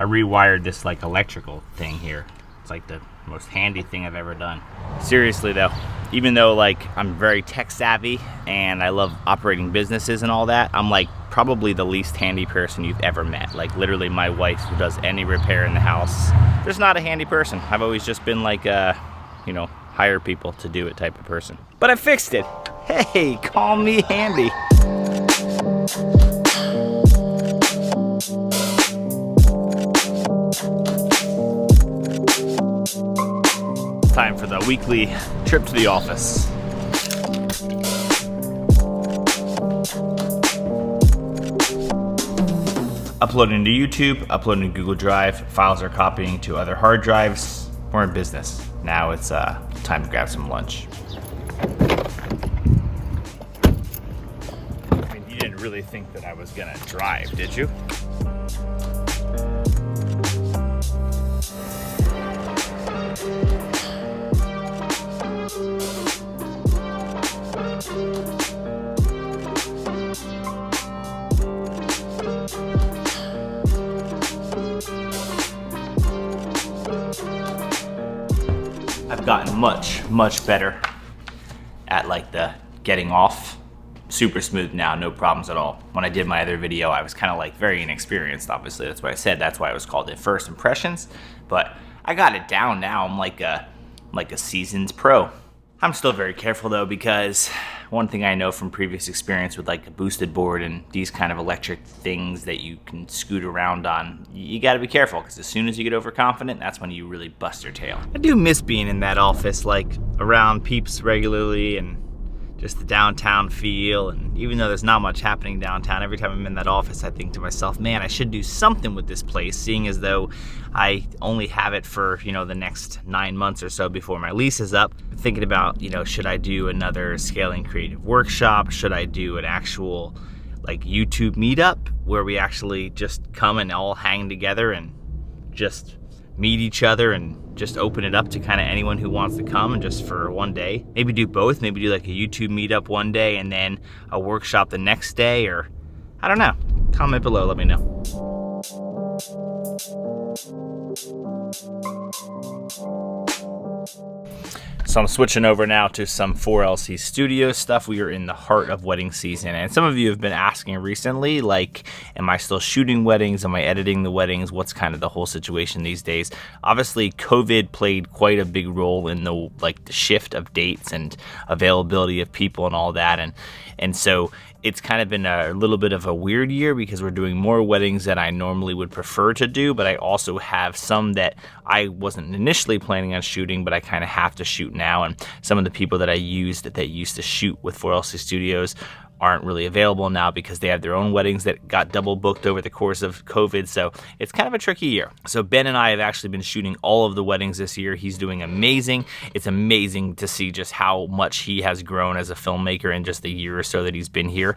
I rewired this like electrical thing here. It's like the most handy thing I've ever done. Seriously though, even though like I'm very tech savvy and I love operating businesses and all that, I'm like probably the least handy person you've ever met. Like literally my wife, who does any repair in the house, there's not a handy person. I've always just been like hire people to do it type of person. But I fixed it. Hey, call me handy. Time for the weekly trip to the office. Uploading to YouTube, uploading to Google Drive, files are copying to other hard drives. We're in business. Now it's time to grab some lunch. I mean, you didn't really think that I was gonna drive, did you? I've gotten much better at like the getting off. Super smooth now, no problems at all. When I did my other video, I was kind of like very inexperienced, obviously. That's what I said. That's why it was called it First Impressions. But I got it down now. I'm like a seasoned pro. I'm still very careful though, because one thing I know from previous experience with like a boosted board and these kind of electric things that you can scoot around on, you gotta be careful, because as soon as you get overconfident, that's when you really bust your tail. I do miss being in that office, like around peeps regularly and just the downtown feel. And even though there's not much happening downtown, every time I'm in that office, I think to myself, man, I should do something with this place, seeing as though I only have it for, the next 9 months or so before my lease is up. I'm thinking about, should I do another scaling creative workshop? Should I do an actual like YouTube meetup where we actually just come and all hang together and just meet each other and just open it up to kind of anyone who wants to come, and just for one day? Maybe do both, maybe do like a YouTube meetup one day and then a workshop the next day, or I don't know. Comment below, let me know. So I'm switching over now to some 4LC Studio stuff. We are in the heart of wedding season, and some of you have been asking recently, like, am I still shooting weddings? Am I editing the weddings? What's kind of the whole situation these days? Obviously, COVID played quite a big role in the shift of dates and availability of people and all that, and so it's kind of been a little bit of a weird year because we're doing more weddings than I normally would prefer to do, but I also have some that I wasn't initially planning on shooting, but I kind of have to shoot now. And some of the people that I used that used to shoot with 4LC Studios aren't really available now because they have their own weddings that got double booked over the course of COVID. So it's kind of a tricky year. So Ben and I have actually been shooting all of the weddings this year. He's doing amazing. It's amazing to see just how much he has grown as a filmmaker in just the year or so that he's been here.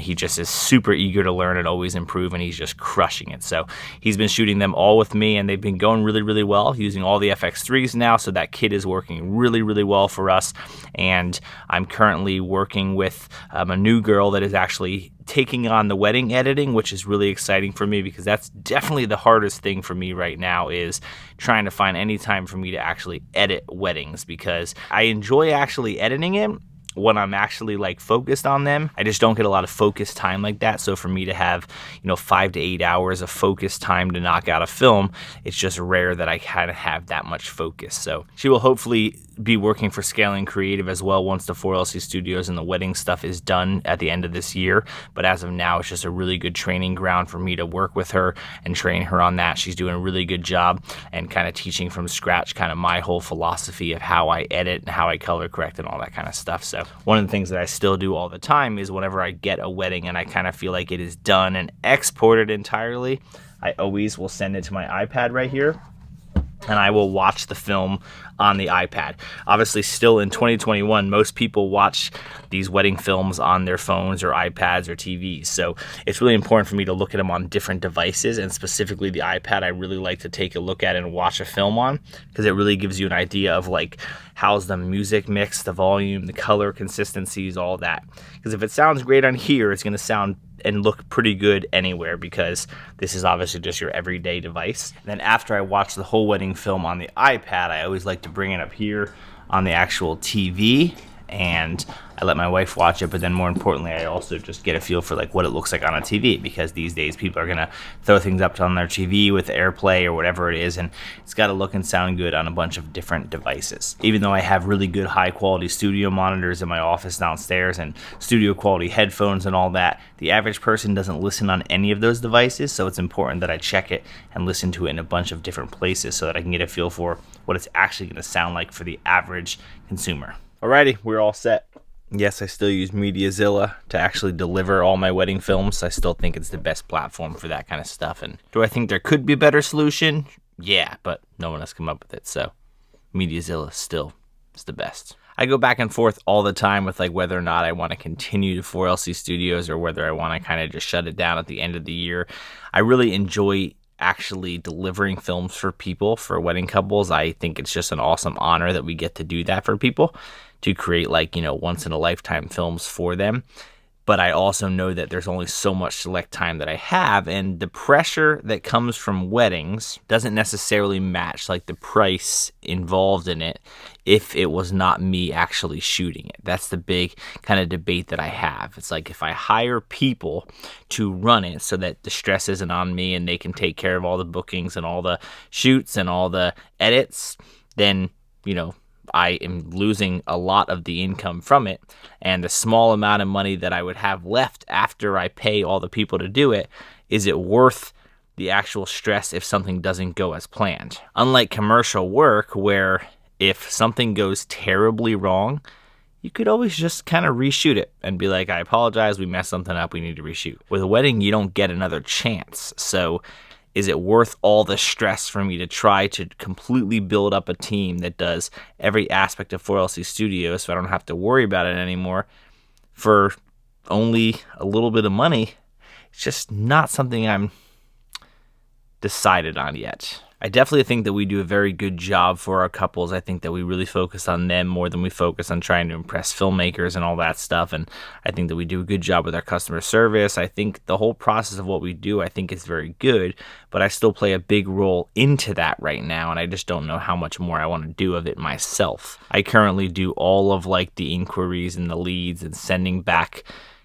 He just is super eager to learn and always improve, and he's just crushing it. So he's been shooting them all with me, and they've been going really well, using all the FX3s now. So that kit is working really well for us. And I'm currently working with a new girl that is actually taking on the wedding editing, which is really exciting for me, because that's definitely the hardest thing for me right now, is trying to find any time for me to actually edit weddings, because I enjoy actually editing it when I'm actually like focused on them. I just don't get a lot of focus time like that. So for me to have 5 to 8 hours of focus time to knock out a film, it's just rare that I kind of have that much focus. So she will hopefully be working for Scaling Creative as well once the 4LC Studios and the wedding stuff is done at the end of this year. But as of now, it's just a really good training ground for me to work with her and train her on that. She's doing a really good job and kind of teaching from scratch kind of my whole philosophy of how I edit and how I color correct and all that kind of stuff. So one of the things that I still do all the time is whenever I get a wedding and I kind of feel like it is done and exported entirely, I always will send it to my iPad right here, and I will watch the film on the iPad. Obviously, still in 2021, most people watch these wedding films on their phones or iPads or TVs. So it's really important for me to look at them on different devices, and specifically the iPad I really like to take a look at and watch a film on, because it really gives you an idea of like how's the music mix, the volume, the color consistencies, all that. Because if it sounds great on here, it's going to sound and look pretty good anywhere because this is obviously just your everyday device. And then after I watch the whole wedding film on the iPad, I always like to bring it up here on the actual TV, and I let my wife watch it, but then more importantly, I also just get a feel for like what it looks like on a TV, because these days people are gonna throw things up on their TV with AirPlay or whatever it is, and it's gotta look and sound good on a bunch of different devices. Even though I have really good high quality studio monitors in my office downstairs and studio quality headphones and all that, the average person doesn't listen on any of those devices, so it's important that I check it and listen to it in a bunch of different places so that I can get a feel for what it's actually gonna sound like for the average consumer. Alrighty, we're all set. Yes, I still use MediaZilla to actually deliver all my wedding films. I still think it's the best platform for that kind of stuff. And do I think there could be a better solution? Yeah, but no one has come up with it. So MediaZilla still is the best. I go back and forth all the time with like whether or not I want to continue to 4LC Studios or whether I want to kind of just shut it down at the end of the year. I really enjoy actually delivering films for people, for wedding couples. I think it's just an awesome honor that we get to do that for people, to create like, once in a lifetime films for them. But I also know that there's only so much select time that I have, and the pressure that comes from weddings doesn't necessarily match like the price involved in it if it was not me actually shooting it. That's the big kind of debate that I have. It's like if I hire people to run it so that the stress isn't on me and they can take care of all the bookings and all the shoots and all the edits, then, I am losing a lot of the income from it, and the small amount of money that I would have left after I pay all the people to do it, is it worth the actual stress if something doesn't go as planned? Unlike commercial work, where if something goes terribly wrong, you could always just kind of reshoot it and be like, I apologize, we messed something up, we need to reshoot. With a wedding, you don't get another chance. So is it worth all the stress for me to try to completely build up a team that does every aspect of 4LC Studios so I don't have to worry about it anymore for only a little bit of money? It's just not something I'm decided on yet. I definitely think that we do a very good job for our couples. I think that we really focus on them more than we focus on trying to impress filmmakers and all that stuff. And I think that we do a good job with our customer service. I think the whole process of what we do, I think is very good, but I still play a big role into that right now. And I just don't know how much more I want to do of it myself. I currently do all of like the inquiries and the leads and sending back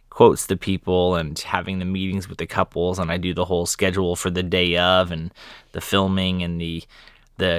quotes to people and having the meetings with the couples, and I do the whole schedule for the day of and the filming and the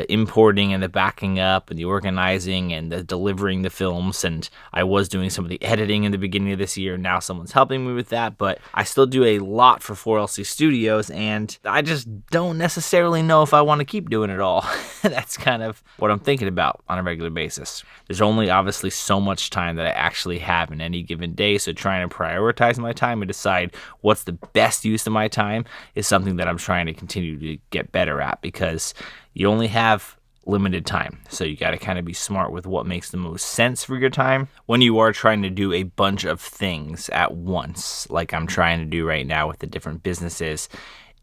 importing and the backing up and the organizing and the delivering the films. And I was doing some of the editing in the beginning of this year. Now someone's helping me with that, but I still do a lot for 4LC Studios, and I just don't necessarily know if I want to keep doing it all. That's kind of what I'm thinking about on a regular basis. There's only obviously so much time that I actually have in any given day, so trying to prioritize my time and decide what's the best use of my time is something that I'm trying to continue to get better at, because you only have limited time. So you got to kind of be smart with what makes the most sense for your time when you are trying to do a bunch of things at once, like I'm trying to do right now with the different businesses.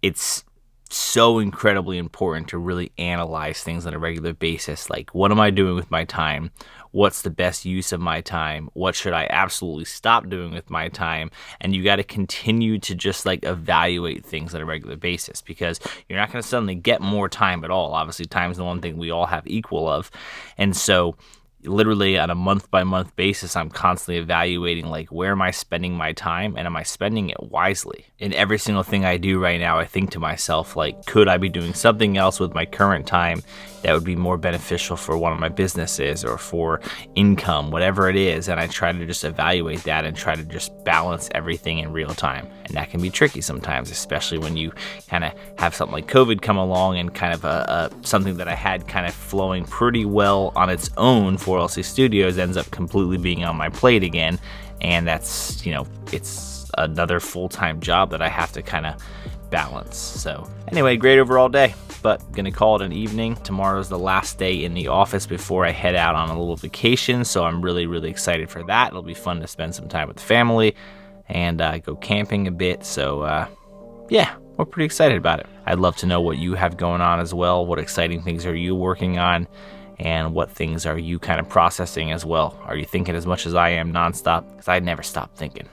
It's so incredibly important to really analyze things on a regular basis. Like, what am I doing with my time? What's the best use of my time? What should I absolutely stop doing with my time? And you got to continue to just like evaluate things on a regular basis, because you're not going to suddenly get more time at all. Obviously, time is the one thing we all have equal of. And so literally on a month-by-month basis, I'm constantly evaluating, like, where am I spending my time, and am I spending it wisely? In every single thing I do right now, I think to myself, like, could I be doing something else with my current time that would be more beneficial for one of my businesses or for income, whatever it is? And I try to just evaluate that and try to just balance everything in real time. And that can be tricky sometimes, especially when you kind of have something like COVID come along and kind of something that I had kind of flowing pretty well on its own for 4LC Studios ends up completely being on my plate again. And that's, it's another full-time job that I have to kind of balance. So anyway, great overall day, but gonna call it an evening. Tomorrow's the last day in the office before I head out on a little vacation, so I'm really, really excited for that. It'll be fun to spend some time with the family and go camping a bit. So yeah, we're pretty excited about it. I'd love to know what you have going on as well. What exciting things are you working on? And what things are you kind of processing as well? Are you thinking as much as I am nonstop? Because I never stop thinking.